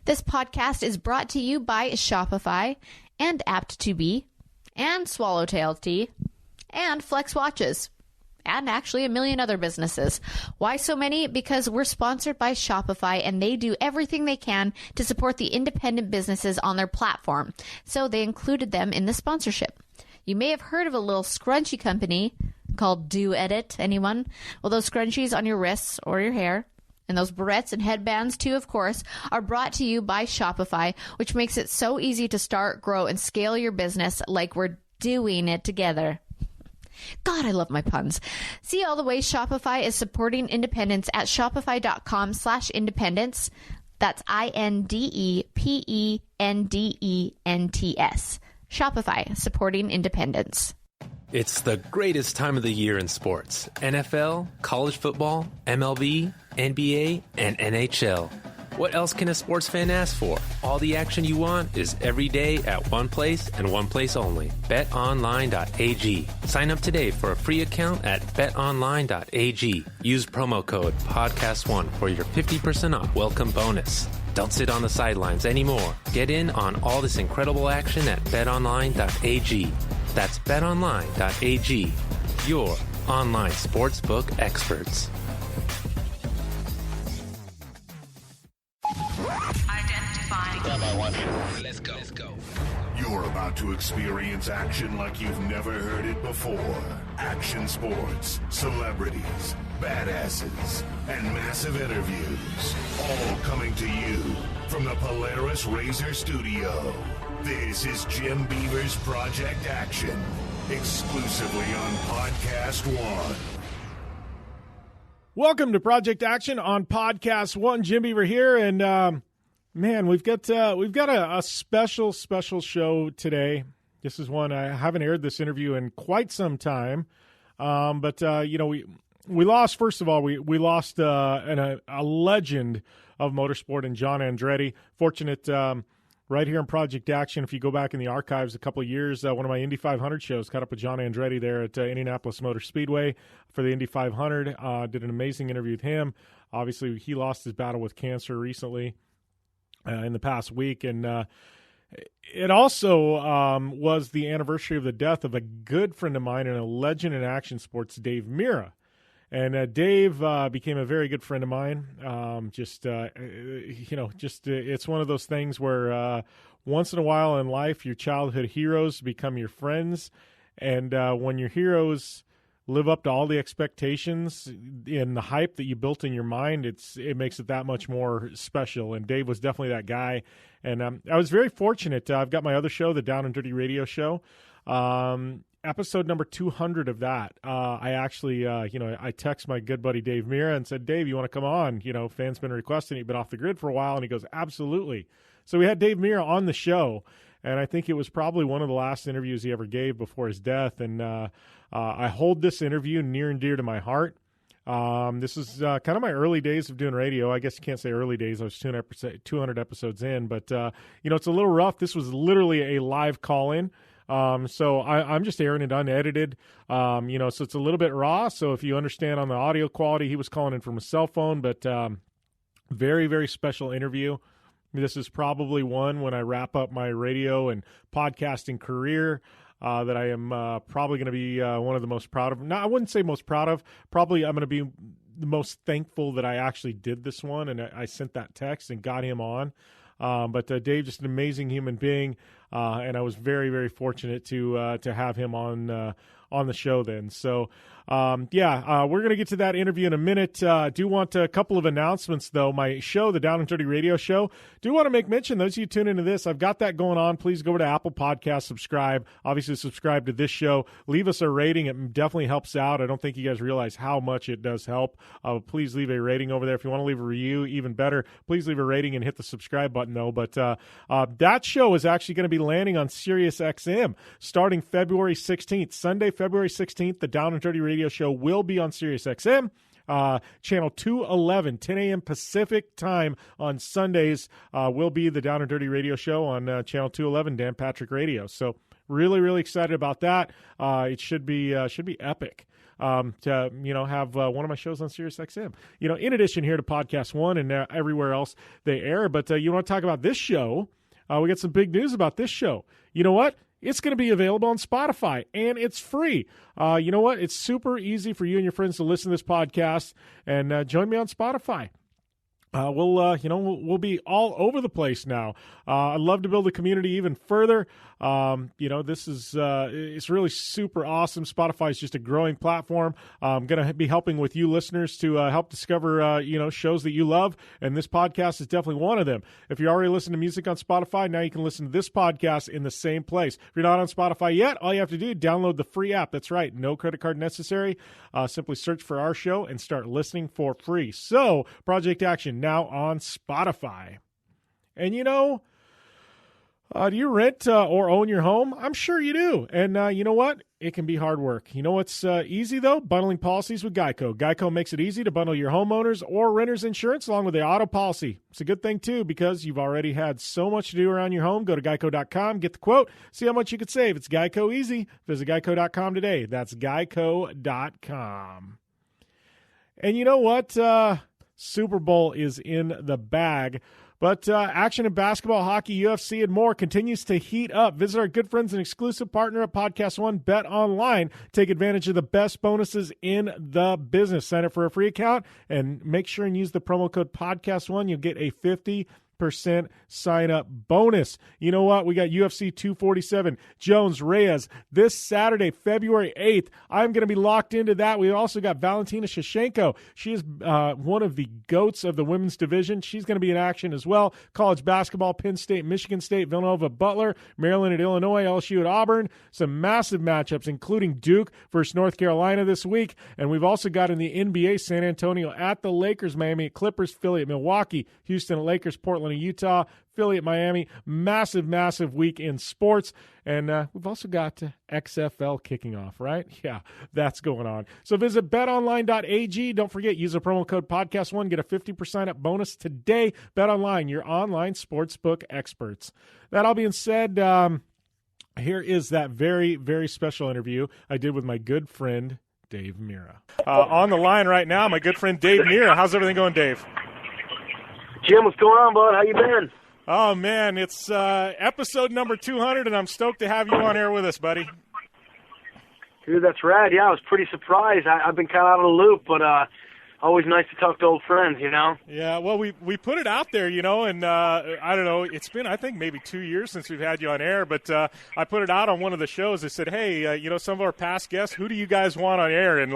This podcast is brought to you by Shopify and Apt2B and Swallowtail Tea and Flex Watches and actually a million other businesses. Why so many? Because we're sponsored by Shopify and they do everything they can to support the independent businesses on their platform. So they included them in the sponsorship. You may have heard of a little scrunchie company called Do Edit. Anyone? Well, those scrunchies on your wrists or your hair, and those barrettes and headbands too, of course, are brought to you by Shopify, which makes it so easy to start, grow, and scale your business like we're doing it together. God, I love my puns. See all the ways Shopify is supporting independence at shopify.com/independence. That's INDEPENDENTS. Shopify, supporting independence. It's the greatest time of the year in sports. NFL, college football, MLB, NBA, and NHL. What else can a sports fan ask for? All the action you want is every day at one place and one place only. BetOnline.ag. Sign up today for a free account at BetOnline.ag. Use promo code PODCAST1 for your 50% off welcome bonus. Don't sit on the sidelines anymore. Get in on all this incredible action at BetOnline.ag. That's BetOnline.ag. Your online sportsbook experts. Let's go. You're about to experience action like you've never heard it before. Action sports, celebrities, badasses, and massive interviews. All coming to you from the Polaris Razor Studio. This is Jim Beaver's Project Action, exclusively on Podcast One. Welcome to Project Action on Podcast One. Jim Beaver here, and man, we've got a special show today. This is one I haven't aired this interview in quite some time, but we lost. First of all, we lost a legend of motorsport in John Andretti. Fortunate. Right here in Project Action, if you go back in the archives a couple of years, one of my Indy 500 shows caught up with John Andretti there at Indianapolis Motor Speedway for the Indy 500. Did an amazing interview with him. Obviously, he lost his battle with cancer recently in the past week. And it also was the anniversary of the death of a good friend of mine and a legend in action sports, Dave Mirra. And Dave became a very good friend of mine. It's one of those things where once in a while in life, your childhood heroes become your friends. And when your heroes live up to all the expectations and the hype that you built in your mind, it makes it that much more special. And Dave was definitely that guy. And I was very fortunate. I've got my other show, the Down and Dirty Radio Show. Episode number 200 of that, I actually, I text my good buddy Dave Mirra and said, Dave, you want to come on? Fans been requesting it. You've been off the grid for a while. And he goes, absolutely. So we had Dave Mirra on the show, and I think it was probably one of the last interviews he ever gave before his death. And I hold this interview near and dear to my heart. This is kind of my early days of doing radio. I guess you can't say early days. I was 200 episodes in, but, it's a little rough. This was literally a live call-in. So I'm just airing it unedited, so it's a little bit raw. So if you understand on the audio quality, he was calling in from a cell phone, but very, very special interview. This is probably one when I wrap up my radio and podcasting career that I am probably going to be one of the most proud of. No, I wouldn't say most proud of. Probably I'm going to be the most thankful that I actually did this one, and I sent that text and got him on. But Dave, just an amazing human being, and I was very, very fortunate to have him on the show then. So, we're going to get to that interview in a minute. Do want a couple of announcements, though. My show, the Down and Dirty Radio Show, do want to make mention, those of you tune into this, I've got that going on. Please go over to Apple Podcasts, subscribe. Obviously, subscribe to this show. Leave us a rating. It definitely helps out. I don't think you guys realize how much it does help. Please leave a rating over there. If you want to leave a review, even better. Please leave a rating and hit the subscribe button, though. But that show is actually going to be landing on Sirius XM starting February 16th. Sunday, February 16th, the Down and Dirty Radio Show will be on Sirius XM. Channel 211, 10 a.m. Pacific time on Sundays will be the Down and Dirty Radio Show on Channel 211, Dan Patrick Radio. So really, really excited about that. It should be epic. to have one of my shows on Sirius XM. In addition here to Podcast One and everywhere else they air. But you want to talk about this show? We got some big news about this show. You know what? It's going to be available on Spotify, and it's free. You know what? It's super easy for you and your friends to listen to this podcast, and join me on Spotify. We'll be all over the place now. I'd love to build the community even further. This is it's really super awesome. Spotify is just a growing platform. I'm going to be helping with you listeners to help discover shows that you love, and this podcast is definitely one of them. If you already listen to music on Spotify, now you can listen to this podcast in the same place. If you're not on Spotify yet, all you have to do is download the free app. That's right, no credit card necessary. Simply search for our show and start listening for free. So, Project Action now on Spotify. And do you rent or own your home? I'm sure you do. And you know what? It can be hard work. You know what's easy, though? Bundling policies with Geico. Geico makes it easy to bundle your homeowners or renters insurance along with the auto policy. It's a good thing, too, because you've already had so much to do around your home. Go to geico.com, get the quote, see how much you could save. It's Geico easy. Visit geico.com today. That's geico.com. And you know what? Super Bowl is in the bag. But action in basketball, hockey, UFC, and more continues to heat up. Visit our good friends and exclusive partner at Podcast One, Bet Online. Take advantage of the best bonuses in the business. Sign up for a free account and make sure and use the promo code Podcast One. You'll get a 50% sign-up bonus. You know what? We got UFC 247, Jones, Reyes, this Saturday, February 8th. I'm going to be locked into that. We also got Valentina Shevchenko. She is one of the GOATs of the women's division. She's going to be in action as well. College basketball, Penn State, Michigan State, Villanova, Butler, Maryland at Illinois, LSU at Auburn. Some massive matchups, including Duke versus North Carolina this week. And we've also got in the NBA, San Antonio at the Lakers, Miami at Clippers, Philly at Milwaukee, Houston at Lakers, Portland at Utah, Philly at Miami. Massive week in sports. And we've also got XFL kicking off, right? Yeah, that's going on. So visit betonline.ag. Don't forget, use the promo code Podcast1. Get a 50% up bonus today. BetOnline, your online sportsbook experts. That all being said, here is that very, very special interview I did with my good friend, Dave Mirra. On the line right now, my good friend, Dave Mirra. How's everything going, Dave? Jim, what's going on, bud? How you been? Oh, man, it's episode number 200, and I'm stoked to have you on air with us, buddy. Dude, that's rad. Yeah, I was pretty surprised. I've been kind of out of the loop, but always nice to talk to old friends, Yeah, well, we put it out there, and I don't know, it's been, I think, maybe 2 years since we've had you on air, but I put it out on one of the shows. I said, hey, some of our past guests, who do you guys want on air? And,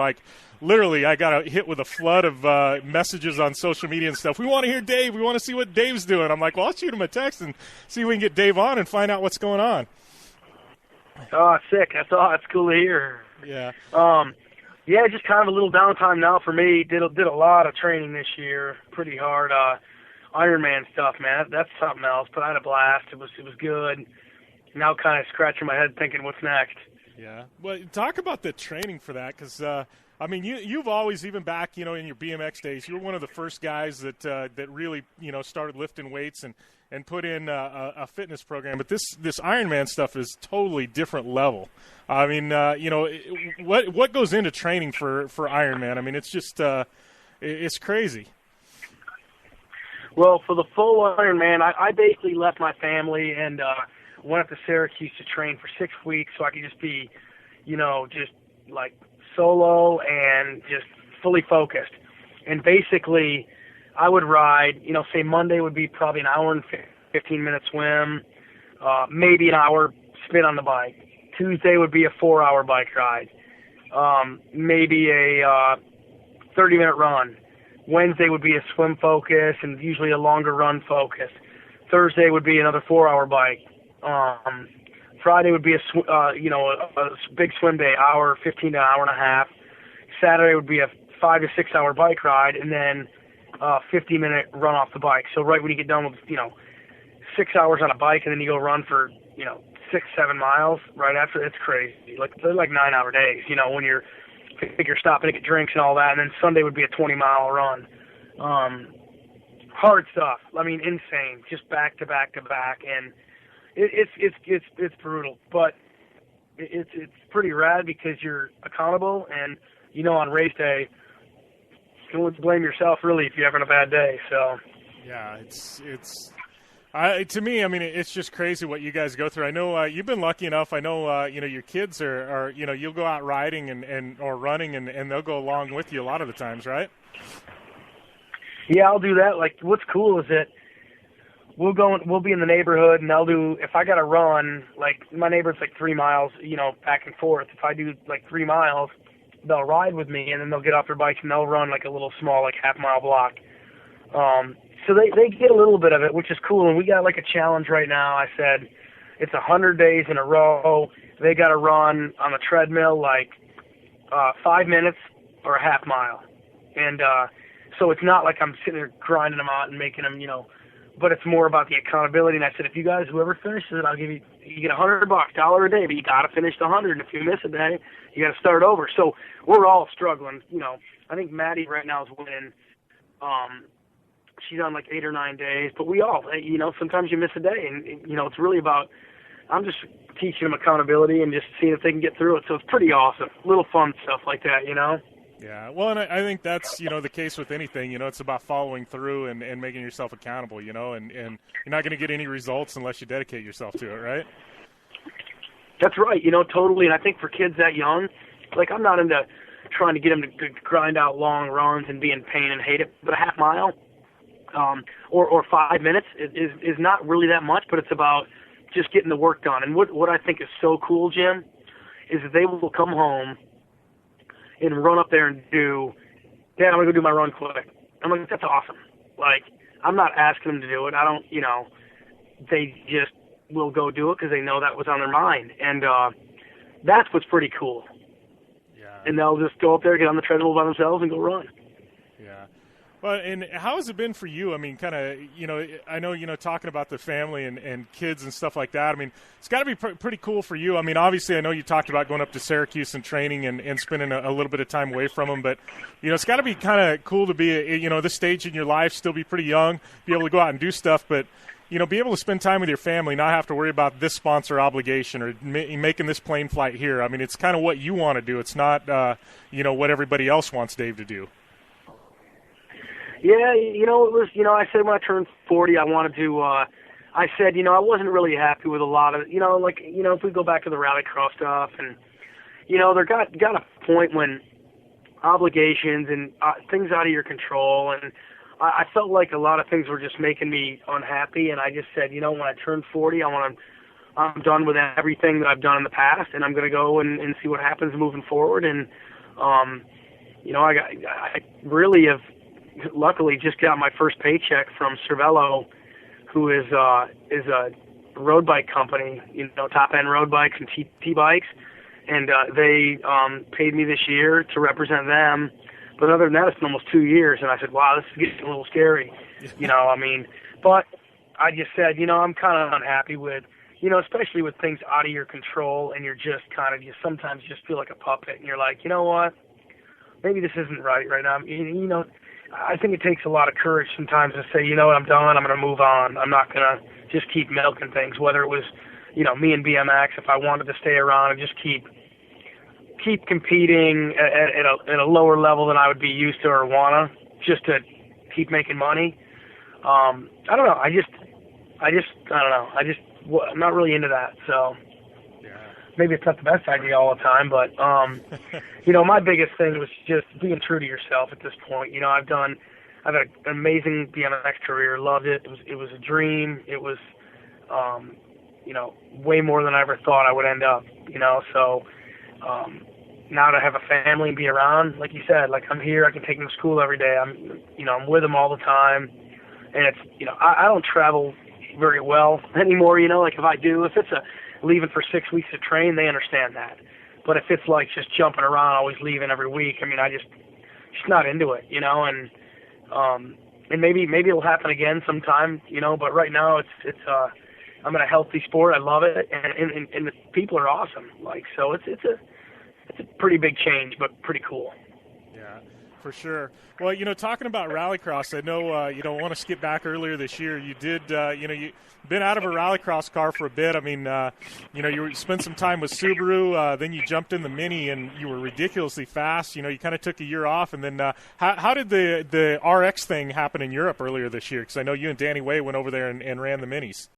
literally, I got hit with a flood of messages on social media and stuff. We want to hear Dave. We want to see what Dave's doing. I'm like, well, I'll shoot him a text and see if we can get Dave on and find out what's going on. Oh, sick. That's cool to hear. Yeah. Yeah, just kind of a little downtime now for me. Did a lot of training this year, pretty hard. Ironman stuff, man. That's something else. But I had a blast. It was good. Now kind of scratching my head thinking, what's next? Yeah. Well, talk about the training for that, because you've always, even back, in your BMX days, you were one of the first guys that really, started lifting weights and put in a fitness program. But this Ironman stuff is totally different level. What goes into training for Ironman? It's just it's crazy. Well, for the full Ironman, I basically left my family and went up to Syracuse to train for 6 weeks so I could just be, solo and just fully focused. And basically, I would ride, say Monday would be probably an hour and 15-minute swim, maybe an hour spin on the bike. Tuesday would be a 4-hour bike ride, maybe a 30-minute run. Wednesday would be a swim focus and usually a longer run focus. Thursday would be another 4-hour bike. Friday would be a big swim day, hour, 15 to an hour and a half. Saturday would be a 5 to 6 hour bike ride, and then 50-minute run off the bike. So right when you get done with 6 hours on a bike, and then you go run for 6-7 miles right after, it's crazy. They're 9-hour days. When you're stopping to get drinks and all that, and then Sunday would be a 20-mile run. Hard stuff. Insane. Just back to back to back, and it's brutal, but it's pretty rad because you're accountable and on race day, you can only blame yourself really if you're having a bad day. So. Yeah, to me, I mean, it's just crazy what you guys go through. I know you've been lucky enough. I know, your kids are you'll go out riding or running, and they'll go along with you a lot of the times, right? Yeah, I'll do that. Like, what's cool is that we'll be in the neighborhood, and if I got to run, like, my neighborhood's like 3 miles, back and forth. If I do like 3 miles, they'll ride with me, and then they'll get off their bikes and they'll run like a little small, like, half-mile block. So they get a little bit of it, which is cool. And we got like a challenge right now. I said it's 100 days in a row. They got to run on the treadmill like 5 minutes or a half mile. And so it's not like I'm sitting there grinding them out and making them, but it's more about the accountability. And I said, if you guys, whoever finishes it, I'll give you get $100, $1 a day, but you got to finish the 100. And if you miss a day, you got to start over. So we're all struggling. I think Maddie right now is winning. She's on like 8 or 9 days, but we all, sometimes you miss a day, and it's really about, I'm just teaching them accountability and just seeing if they can get through it. So it's pretty awesome. Little fun stuff like that, Yeah, well, and I think that's, the case with anything, it's about following through and making yourself accountable, and you're not going to get any results unless you dedicate yourself to it, right? That's right, totally. And I think for kids that young, like, I'm not into trying to get them to grind out long runs and be in pain and hate it, but a half mile, or 5 minutes is not really that much, but it's about just getting the work done. And what I think is so cool, Jim, is that they will come home and run up there and do, Dad, I'm going to go do my run quick. I'm like, that's awesome. Like, I'm not asking them to do it. I don't, they just will go do it because they know that was on their mind. And that's what's pretty cool. Yeah. And they'll just go up there, get on the treadmill by themselves, and go run. Yeah. Well, and how has it been for you? I mean, kind of, I know, talking about the family and kids and stuff like that. I mean, it's got to be pretty cool for you. I mean, obviously, I know you talked about going up to Syracuse and training and spending a little bit of time away from them. But, it's got to be kind of cool to be, this stage in your life, still be pretty young, be able to go out and do stuff. But, be able to spend time with your family, not have to worry about this sponsor obligation or making this plane flight here. I mean, it's kind of what you want to do. It's not, what everybody else wants Dave to do. Yeah, it was, I said when I turned 40, I wanted to, I said, I wasn't really happy with a lot of, if we go back to the rallycross stuff and, there got a point when obligations and things out of your control, and I felt like a lot of things were just making me unhappy, and I just said, when I turned 40, I'm done with everything that I've done in the past, and I'm going to go and see what happens moving forward, and, I really have, luckily just got my first paycheck from Cervelo, who is a road bike company, top end road bikes and T-bikes, and they paid me this year to represent them. But other than that, it's been almost 2 years, and I said, wow, this is getting a little scary, but I just said, I'm kind of unhappy with, especially with things out of your control, and you're just kind of, you sometimes just feel like a puppet, and you're like, you know what, maybe this isn't right now. I think it takes a lot of courage sometimes to say, I'm done, I'm going to move on. I'm not going to just keep milking things, whether it was, me and BMX, if I wanted to stay around and just keep competing at a lower level than I would be used to or wanna, just to keep making money. I don't know. I don't know. I'm not really into that. So maybe it's not the best idea all the time, but my biggest thing was just being true to yourself at this point. I've had an amazing BMX career, loved it. It was a dream. It was, way more than I ever thought I would end up. So now to have a family and be around, like you said, like I'm here, I can take them to school every day. I'm with them all the time, and it's, I don't travel very well anymore. Like if I do, if it's leaving for 6 weeks to train, they understand that. But if it's like just jumping around, always leaving every week, I just not into it, and maybe it'll happen again sometime, but right now it's I'm in a healthy sport. I love it. And the people are awesome. Like, so it's a pretty big change, but pretty cool. Yeah. For sure. Well, talking about rallycross, I know you don't want to skip back earlier this year. You did, you've been out of a rallycross car for a bit. I mean, you spent some time with Subaru, then you jumped in the Mini, and you were ridiculously fast. You kind of took a year off, and then how did the RX thing happen in Europe earlier this year? Because I know you and Danny Way went over there and ran the Minis.